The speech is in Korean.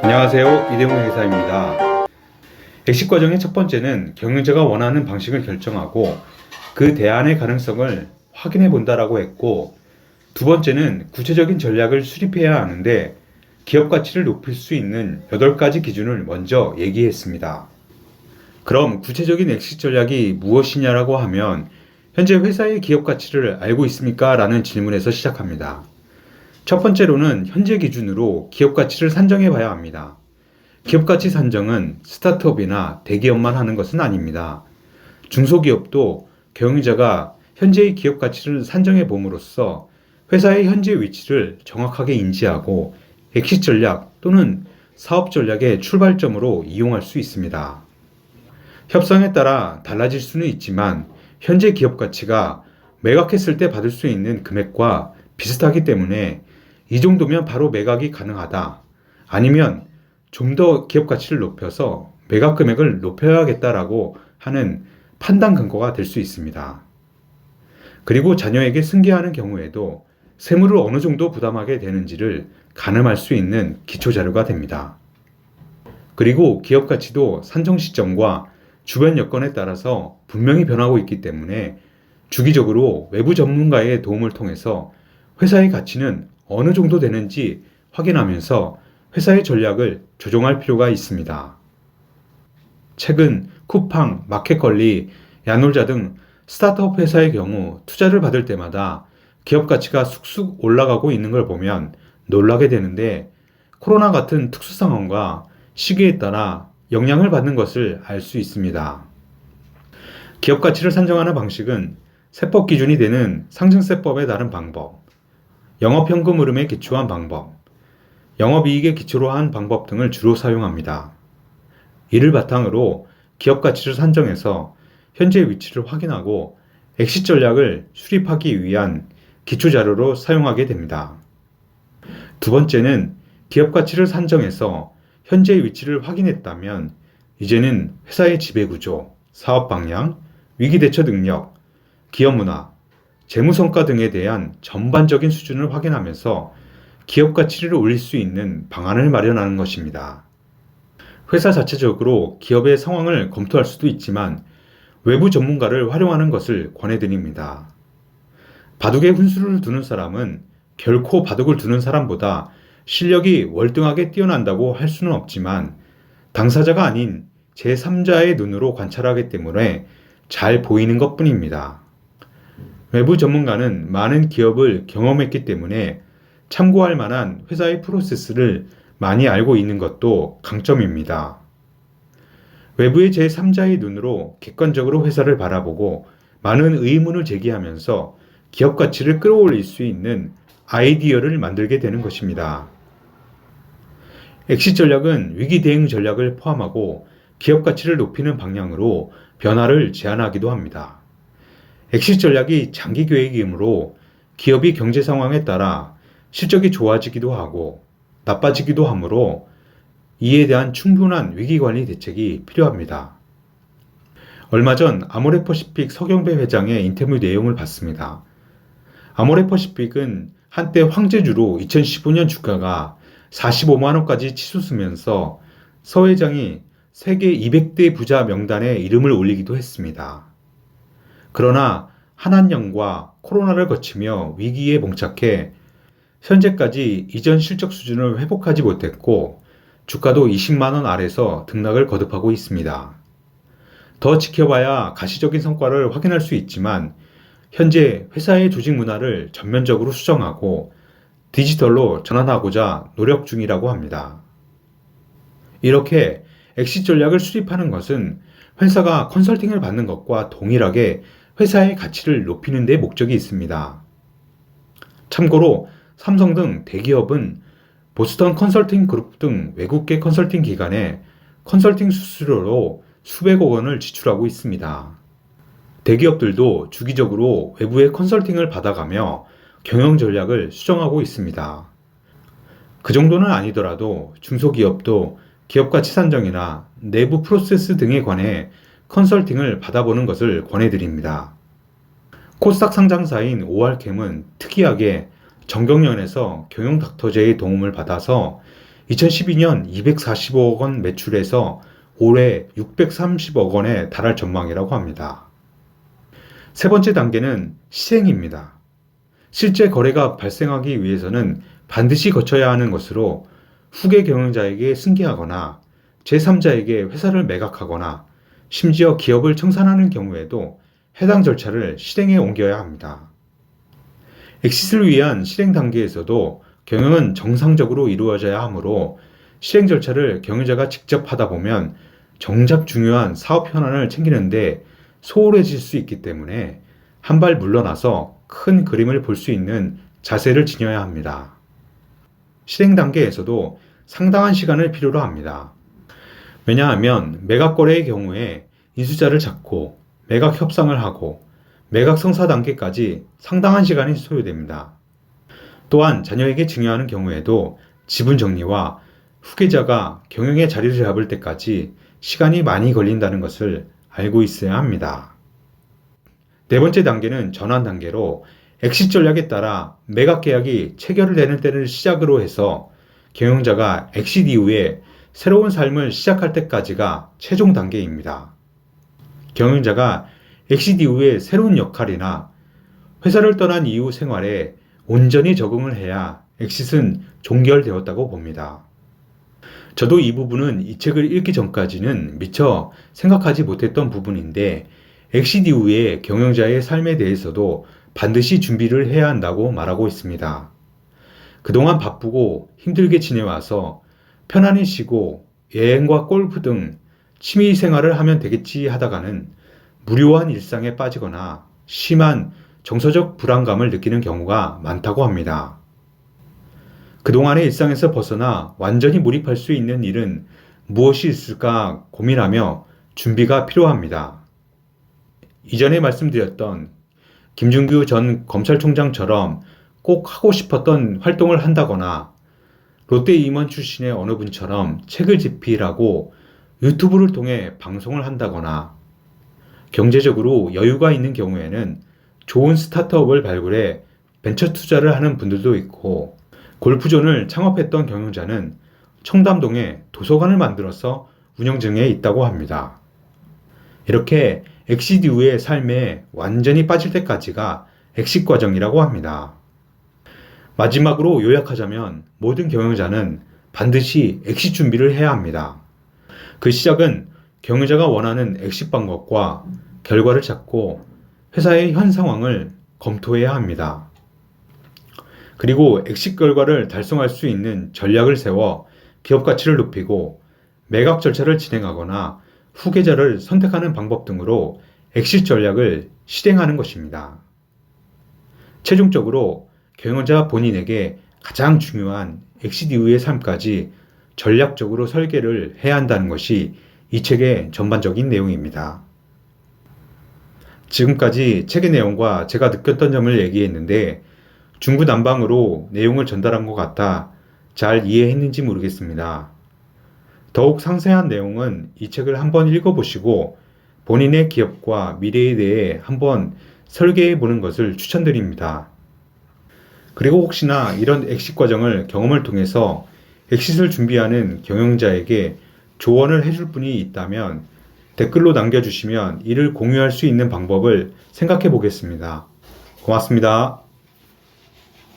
안녕하세요. 이대웅 회사입니다. exit 과정의 첫 번째는 경영자가 원하는 방식을 결정하고 그 대안의 가능성을 확인해 본다라고 했고, 두 번째는 구체적인 전략을 수립해야 하는데 기업 가치를 높일 수 있는 8가지 기준을 먼저 얘기했습니다. 그럼 구체적인 exit 전략이 무엇이냐라고 하면, 현재 회사의 기업 가치를 알고 있습니까? 라는 질문에서 시작합니다. 첫 번째로는 현재 기준으로 기업 가치를 산정해 봐야 합니다. 기업 가치 산정은 스타트업이나 대기업만 하는 것은 아닙니다. 중소기업도 경영자가 현재의 기업 가치를 산정해 봄으로써 회사의 현재 위치를 정확하게 인지하고 엑시트 전략 또는 사업 전략의 출발점으로 이용할 수 있습니다. 협상에 따라 달라질 수는 있지만 현재 기업 가치가 매각했을 때 받을 수 있는 금액과 비슷하기 때문에 이 정도면 바로 매각이 가능하다. 아니면 좀 더 기업 가치를 높여서 매각 금액을 높여야겠다라고 하는 판단 근거가 될 수 있습니다. 그리고 자녀에게 승계하는 경우에도 세무를 어느 정도 부담하게 되는지를 가늠할 수 있는 기초 자료가 됩니다. 그리고 기업 가치도 산정 시점과 주변 여건에 따라서 분명히 변하고 있기 때문에 주기적으로 외부 전문가의 도움을 통해서 회사의 가치는 어느 정도 되는지 확인하면서 회사의 전략을 조정할 필요가 있습니다. 최근 쿠팡, 마켓컬리, 야놀자 등 스타트업 회사의 경우 투자를 받을 때마다 기업 가치가 쑥쑥 올라가고 있는 걸 보면 놀라게 되는데, 코로나 같은 특수 상황과 시기에 따라 영향을 받는 것을 알 수 있습니다. 기업 가치를 산정하는 방식은 세법 기준이 되는 상승세법에 따른 방법, 영업현금 흐름에 기초한 방법, 영업이익에 기초로 한 방법 등을 주로 사용합니다. 이를 바탕으로 기업 가치를 산정해서 현재 위치를 확인하고 엑시트 전략을 수립하기 위한 기초 자료로 사용하게 됩니다. 두 번째는 기업 가치를 산정해서 현재 위치를 확인했다면 이제는 회사의 지배구조, 사업 방향, 위기 대처 능력, 기업 문화, 재무 성과 등에 대한 전반적인 수준을 확인하면서 기업 가치를 올릴 수 있는 방안을 마련하는 것입니다. 회사 자체적으로 기업의 상황을 검토할 수도 있지만 외부 전문가를 활용하는 것을 권해드립니다. 바둑에 훈수를 두는 사람은 결코 바둑을 두는 사람보다 실력이 월등하게 뛰어난다고 할 수는 없지만 당사자가 아닌 제3자의 눈으로 관찰하기 때문에 잘 보이는 것뿐입니다. 외부 전문가는 많은 기업을 경험했기 때문에 참고할 만한 회사의 프로세스를 많이 알고 있는 것도 강점입니다. 외부의 제3자의 눈으로 객관적으로 회사를 바라보고 많은 의문을 제기하면서 기업 가치를 끌어올릴 수 있는 아이디어를 만들게 되는 것입니다. 엑시트 전략은 위기 대응 전략을 포함하고 기업 가치를 높이는 방향으로 변화를 제안하기도 합니다. 엑시트 전략이 장기 계획이므로 기업이 경제 상황에 따라 실적이 좋아지기도 하고 나빠지기도 하므로 이에 대한 충분한 위기관리 대책이 필요합니다. 얼마 전 아모레퍼시픽 서경배 회장의 인터뷰 내용을 봤습니다. 아모레퍼시픽은 한때 황제주로 2015년 주가가 45만원까지 치솟으면서 서 회장이 세계 200대 부자 명단에 이름을 올리기도 했습니다. 그러나 한한령과 코로나를 거치며 위기에 봉착해 현재까지 이전 실적 수준을 회복하지 못했고 주가도 20만원 아래서 등락을 거듭하고 있습니다. 더 지켜봐야 가시적인 성과를 확인할 수 있지만 현재 회사의 조직 문화를 전면적으로 수정하고 디지털로 전환하고자 노력 중이라고 합니다. 이렇게 엑시트 전략을 수립하는 것은 회사가 컨설팅을 받는 것과 동일하게 회사의 가치를 높이는 데 목적이 있습니다. 참고로 삼성 등 대기업은 보스턴 컨설팅 그룹 등 외국계 컨설팅 기관에 컨설팅 수수료로 수백억 원을 지출하고 있습니다. 대기업들도 주기적으로 외부의 컨설팅을 받아가며 경영 전략을 수정하고 있습니다. 그 정도는 아니더라도 중소기업도 기업 가치 산정이나 내부 프로세스 등에 관해 컨설팅을 받아보는 것을 권해드립니다. 코스닥 상장사인 오알캠은 특이하게 정경련에서 경영 닥터제의 도움을 받아서 2012년 245억 원 매출에서 올해 630억 원에 달할 전망이라고 합니다. 세 번째 단계는 실행입니다. 실제 거래가 발생하기 위해서는 반드시 거쳐야 하는 것으로 후계 경영자에게 승계하거나 제3자에게 회사를 매각하거나 심지어 기업을 청산하는 경우에도 해당 절차를 실행에 옮겨야 합니다. 엑싯을 위한 실행 단계에서도 경영은 정상적으로 이루어져야 하므로 실행 절차를 경영자가 직접 하다 보면 정작 중요한 사업 현안을 챙기는데 소홀해질 수 있기 때문에 한 발 물러나서 큰 그림을 볼 수 있는 자세를 지녀야 합니다. 실행 단계에서도 상당한 시간을 필요로 합니다. 왜냐하면 매각 거래의 경우에 인수자를 찾고 매각 협상을 하고 매각 성사 단계까지 상당한 시간이 소요됩니다. 또한 자녀에게 증여하는 경우에도 지분 정리와 후계자가 경영의 자리를 잡을 때까지 시간이 많이 걸린다는 것을 알고 있어야 합니다. 네 번째 단계는 전환 단계로 엑싯 전략에 따라 매각 계약이 체결되는 때를 시작으로 해서 경영자가 엑싯 이후에 새로운 삶을 시작할 때까지가 최종 단계입니다. 경영자가 엑싯 이후에 새로운 역할이나 회사를 떠난 이후 생활에 온전히 적응을 해야 엑싯은 종결되었다고 봅니다. 저도 이 부분은 이 책을 읽기 전까지는 미처 생각하지 못했던 부분인데 엑싯 이후에 경영자의 삶에 대해서도 반드시 준비를 해야 한다고 말하고 있습니다. 그동안 바쁘고 힘들게 지내와서 편안히 쉬고 여행과 골프 등 취미 생활을 하면 되겠지 하다가는 무료한 일상에 빠지거나 심한 정서적 불안감을 느끼는 경우가 많다고 합니다. 그동안의 일상에서 벗어나 완전히 몰입할 수 있는 일은 무엇이 있을까 고민하며 준비가 필요합니다. 이전에 말씀드렸던 김준규 전 검찰총장처럼 꼭 하고 싶었던 활동을 한다거나 롯데 임원 출신의 어느 분처럼 책을 집필하고 유튜브를 통해 방송을 한다거나 경제적으로 여유가 있는 경우에는 좋은 스타트업을 발굴해 벤처 투자를 하는 분들도 있고 골프존을 창업했던 경영자는 청담동에 도서관을 만들어서 운영 중에 있다고 합니다. 이렇게 엑싯 이후의 삶에 완전히 빠질 때까지가 엑싯 과정이라고 합니다. 마지막으로 요약하자면 모든 경영자는 반드시 엑싯 준비를 해야 합니다. 그 시작은 경영자가 원하는 엑싯 방법과 결과를 찾고 회사의 현 상황을 검토해야 합니다. 그리고 엑싯 결과를 달성할 수 있는 전략을 세워 기업 가치를 높이고 매각 절차를 진행하거나 후계자를 선택하는 방법 등으로 엑싯 전략을 실행하는 것입니다. 최종적으로 경영자 본인에게 가장 중요한 엑싯 이후의 삶까지 전략적으로 설계를 해야 한다는 것이 이 책의 전반적인 내용입니다. 지금까지 책의 내용과 제가 느꼈던 점을 얘기했는데 중구난방으로 내용을 전달한 것 같아 잘 이해했는지 모르겠습니다. 더욱 상세한 내용은 이 책을 한번 읽어보시고 본인의 기업과 미래에 대해 한번 설계해 보는 것을 추천드립니다. 그리고 혹시나 이런 엑싯 과정을 경험을 통해서 엑싯을 준비하는 경영자에게 조언을 해줄 분이 있다면 댓글로 남겨주시면 이를 공유할 수 있는 방법을 생각해 보겠습니다. 고맙습니다.